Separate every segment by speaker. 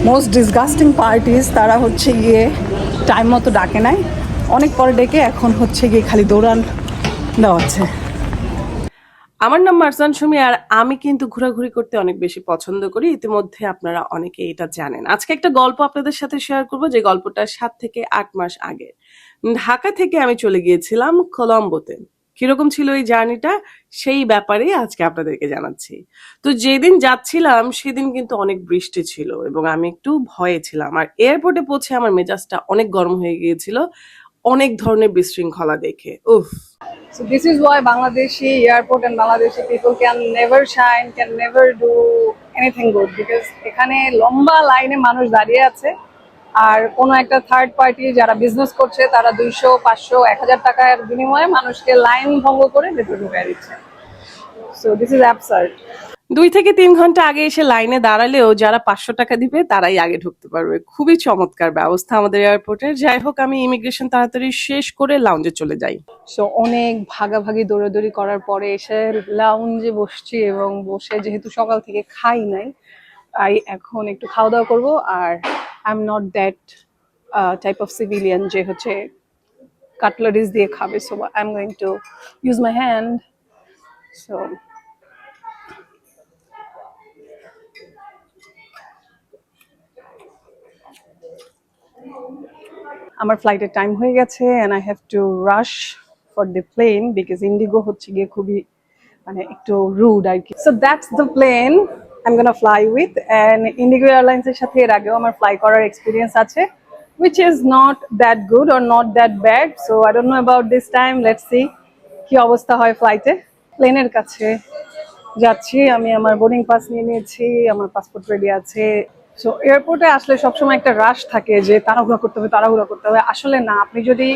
Speaker 1: Most disgusting parties তারা হচ্ছে গিয়ে টাইম মতো ডাকে নাই, অনেক পরে ডেকে এখন হচ্ছে গিয়ে খালি দৌড়ান দেওয়া হচ্ছে।
Speaker 2: আমার নাম মারজান সুমি, আর আমি কিন্তু ঘোরাঘুরি করতে অনেক বেশি পছন্দ করি। ইতিমধ্যে আপনারা অনেকে এটা জানেন। আজকে একটা গল্প আপনাদের সাথে শেয়ার করব, যে গল্পটা 7 থেকে 8 মাস আগে। ঢাকা থেকে আমি চলে গিয়েছিলাম কলম্বোতে। কিরকম ছিল এই জার্নিটা, সেই ব্যাপারে আজকে আপনাদেরকে জানাচ্ছি। তো যেদিন যাচ্ছিলাম সেদিন কিন্তু অনেক বৃষ্টি ছিল এবং আমি একটু ভয়ে ছিলাম। আর এয়ারপোর্টে পৌঁছে আমার মেজাজটা অনেক গরম হয়ে গিয়েছিল অনেক ধরনের বিশৃঙ্খলা দেখে। উফ।
Speaker 1: So this is why Bangladeshi airport and Bangladeshi people can never shine, can never do anything good, because এখানে লম্বা লাইনে মানুষ দাঁড়িয়ে আছে আর কোনো একটা থার্ড পার্টি যারা বিজনেস করছে তারা 200, 500, 1000 টাকার বিনিময়ে মানুষকে লাইন ভঙ্গ করে ভেতরে ঢুকিয়ে দিচ্ছে। So this is absurd.
Speaker 2: 2 থেকে 3 ঘন্টা আগে এসে লাইনে দাঁড়ালেও যারা 500 টাকা দিবে তারাই আগে ঢুকতে পারবে। খুবই চমৎকার ব্যবস্থা আমাদের এয়ারপোর্টের। যাই হোক, আমি ইমিগ্রেশন তাড়াতাড়ি শেষ করে লাউঞ্জে চলে যাই।
Speaker 1: সো অনেক ভাগাভাগি দৌড়াদৌড়ি করার পরে এসে লাউঞ্জে বসছি এবং বসে যেহেতু সকাল থেকে খাই নাই, এখন একটু খাওয়া দাওয়া করবো। আর I am not that type of civilian যে হচ্ছে কাটলারিজ দিয়ে খাবে, so I am going to use my hand. সো আমার ফ্লাইটের টাইম হয়ে গেছে and I have to rush for the plane, because IndiGo হচ্ছে গিয়ে খুবই মানে একটু রুড আর কি। So that's the plane I am gonna fly with. And ইন্ডিগো এয়ারলাইন্সের সাথে এর আগেও আমার ফ্লাই করার এক্সপিরিয়েন্স আছে, which is not that good or not that bad. So I don't know about this time. Let's see কি অবস্থা হয় ফ্লাইটে। প্লেনের কাছে যাচ্ছি, আমি আমার বোর্ডিং পাস নিয়ে নিয়েছি, আমার পাসপোর্ট রেডি আছে। সো এয়ারপোর্টে আসলে সবসময় একটা রাশ থাকে যে তাড়াহুড়া করতে হবে, তাড়াহুড়া করতে হবে। আসলে না, আপনি যদি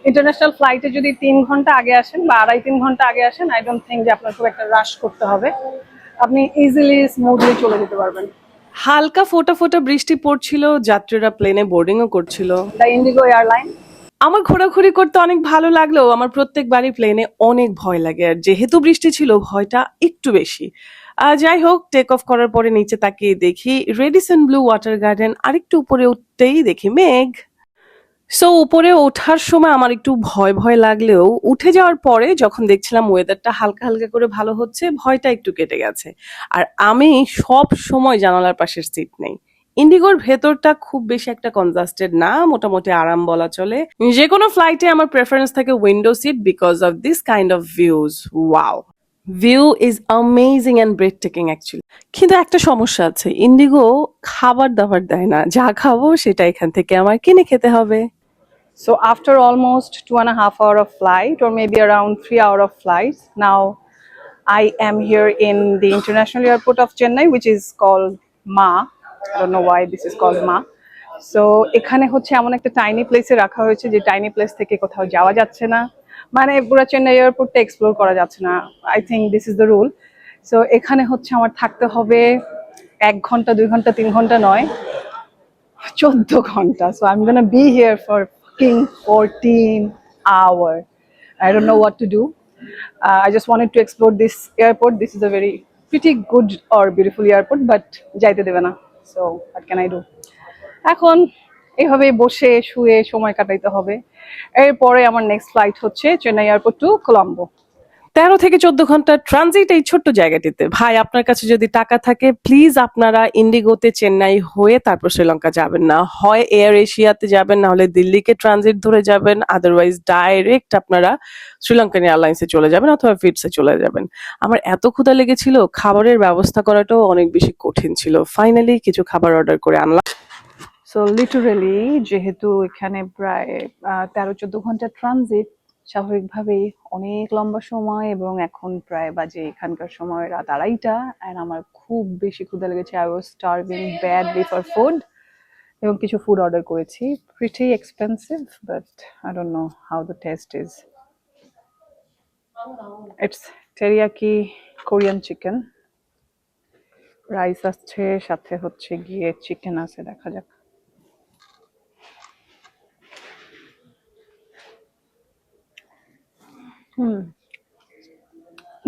Speaker 1: ইন্টারন্যাশনাল ফ্লাইটে যদি 3 ঘন্টা আগে আসেন বা 2.5-3 ঘন্টা আগে আসেন, আই ডোন্ট থিঙ্ক যে আপনার খুব একটা রাশ করতে হবে। আপনি ইজিলি স্মুথলি চলে যেতে পারবেন।
Speaker 2: হালকা ফোটা ফোটা বৃষ্টি পড়ছিল, যাত্রীরা প্লেনে বোর্ডিংও করছিল।
Speaker 1: The Indigo airline.
Speaker 2: আমার ঘোরাঘুরি করতে অনেক ভালো লাগলেও আমার প্রত্যেকবারই প্লেনে অনেক ভয় লাগে, আর যেহেতু বৃষ্টি ছিল ভয়টা একটু বেশি। যাই হোক, টেক অফ করার পরে নিচে তাকিয়ে দেখি রেডিসন ব্লু ওয়াটার গার্ডেন, আর একটু উপরে উঠতেই দেখি মেঘ। সো উপরে ওঠার সময় আমার একটু ভয় ভয় লাগলেও উঠে যাওয়ার পরে যখন দেখছিলাম ওয়েদারটা হালকা হালকা করে ভালো হচ্ছে, ভয়টা একটু কেটে গেছে। আর আমি সব সময় জানালার পাশের সিট নেই। ইন্ডিগোর ভেতরটা খুব বেশি একটা কনজাস্টেড না, মোটামুটি আরাম বলা চলে। যে কোনো ফ্লাইটে আমার প্রেফারেন্স থাকে window seat because of this kind of views. Wow, view is amazing and breathtaking actually. কিন্তু একটা সমস্যা আছে, ইন্ডিগো খাবার দাবার দেয় না, যা খাবো সেটা এখান থেকে আমার কিনে খেতে হবে।
Speaker 1: So after almost 2.5 hour of flight, or maybe around 3 hour of flight, now I am here in the international airport of Chennai, which is called Ma. I don't know why this is called Ma. So এখানে হচ্ছে এমন একটা tiny প্লেসে রাখা হয়েছে যে tiny place থেকে কোথাও যাওয়া যাচ্ছে না, মানে পুরো চেন্নাই এয়ারপোর্টটা এক্সপ্লোর করা যাচ্ছে না। I think this is the rule. So এখানে হচ্ছে আমার থাকতে হবে 1 ঘন্টা, 2 ঘন্টা, 3 ঘন্টা নয়, 14 ঘন্টা। So I'm gonna be here for fucking 14 hours. I don't know what to do. I just wanted to explore this airport. This is a very pretty good or beautiful airport, but যাইতে দেবে না। So what can I do? এখন এভাবে বসে শুয়ে সময় কাটাইতে হবে। এরপরে আমার নেক্সট ফ্লাইট হচ্ছে চেন্নাই এয়ারপোর্ট টু কলম্বো।
Speaker 2: 13 থেকে 14 ঘন্টা ট্রানজিট এই ছোট্ট জায়গাটিতে। ভাই, আপনার কাছে যদি টাকা থাকে প্লিজ আপনারা ইন্ডিগোতে চেন্নাই হয়ে তারপর শ্রীলঙ্কা যাবেন না, হয় এয়ার এশিয়াতে যাবেন, না হলে দিল্লিকে ট্রানজিট ধরে যাবেন, আদারওয়াইজ ডাইরেক্ট আপনারা শ্রীলঙ্কান এয়ারলাইন্সে চলে যাবেন অথবা ফিটসে চলে যাবেন। আমার এত ক্ষুধা লেগেছিল, খাবারের ব্যবস্থা করাটাও অনেক বেশি কঠিন ছিল। ফাইনালি কিছু খাবার অর্ডার করে আনলাম।
Speaker 1: সো লিটারেলি যেহেতু এখানে প্রায় 13-14 ঘন্টা ট্রানজিট, স্বাভাবিকভাবেই অনেক লম্বা সময়, এবং এখন প্রায় বাজে এখানকার সময় রাত 2:30, অ্যান্ড আমার খুব বেশি ক্ষুধা লেগেছে। I was starving badly for food, এবং কিছু ফুড অর্ডার করেছি। Pretty expensive, but I don't know how the test is. It's teriyaki Korean chicken, rice আসছে, সাথে হচ্ছে গিয়ে চিকেন আছে, দেখা যাক।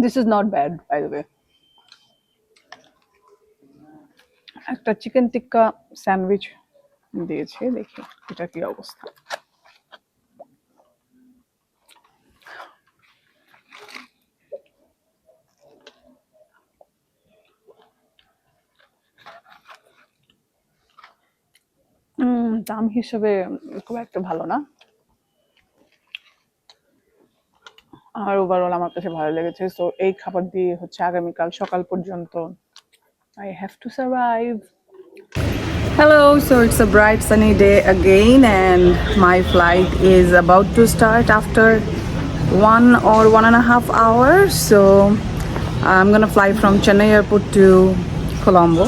Speaker 1: This is not bad, by the way.
Speaker 3: একটা চিকেন টিক্কা স্যান্ডউইচ দিয়েছে, দেখি এটা কি অবস্থা। দাম হিসেবে খুব একটা ভালো না, আর ওভারঅল আমার কাছে ভালো লেগেছে। সো এই খাবার দিয়ে হচ্ছে আগামীকাল সকাল পর্যন্ত I have to survive. Hello, so it's a bright sunny day again, and my flight is about to start after 1 or 1.5 hours. So I'm gonna fly from Chennai airport to Colombo,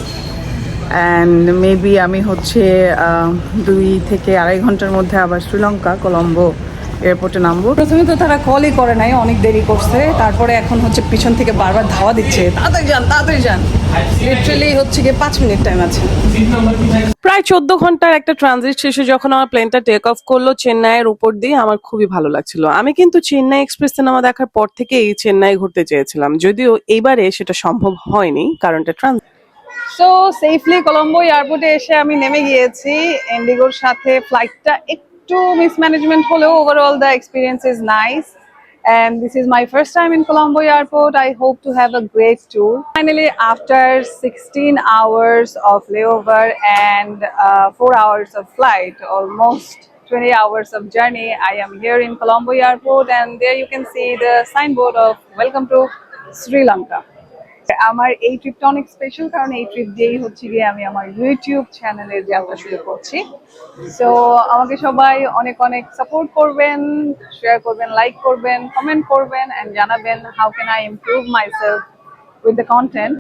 Speaker 3: and maybe আমি হচ্ছে 2 থেকে 2.5 ঘন্টার মধ্যে আবার শ্রীলঙ্কা কলম্বো এয়ারপোর্টে নামবো। প্রথমে তো তারা কলই করে নাই, অনেক দেরি করছে, তারপরে এখন হচ্ছে পিছন থেকে বারবার ধাওয়া দিচ্ছে, তাড়াতাড়ি যান তাড়াতাড়ি যান। লিটারালি হচ্ছে গিয়ে 5 মিনিট টাইম আছে।
Speaker 2: প্রায় 14 ঘন্টার একটা ট্রানজিট শেষে যখন আমার প্লেনটা টেক অফ করলো চেন্নাইয়ের উপর দিয়ে, আমার খুবই ভালো লাগছিল। আমি কিন্তু চেন্নাই এক্সপ্রেস সিনেমা দেখার পর থেকেই চেন্নাই ঘুরতে চেয়েছিলাম, যদিও এইবারে সেটা সম্ভব হয়নি কারণটা ট্রানজিট।
Speaker 3: সো সেফলি কলম্বো এয়ারপোর্টে এসে আমি নেমে গিয়েছি। ইন্ডিগোর সাথে ফ্লাইটটা একটু মিসম্যানেজমেন্ট হলেও overall the experience is nice, and this is my first time in Colombo airport. I hope to have a great tour. Finally, after 16 hours of layover and 4 hours of flight, almost 20 hours of journey, I am here in Colombo airport, and there you can see the signboard of welcome to Sri Lanka. আমার এই ট্রিপটা অনেক special, কারণ এই trip দিয়েই হচ্ছে গিয়ে আমি আমার ইউটিউব চ্যানেলের যাত্রা শুরু করছি। সো আমাকে সবাই অনেক অনেক সাপোর্ট করবেন, শেয়ার করবেন, লাইক করবেন, কমেন্ট করবেন, এন্ড জানাবেন how can I improve myself with the content.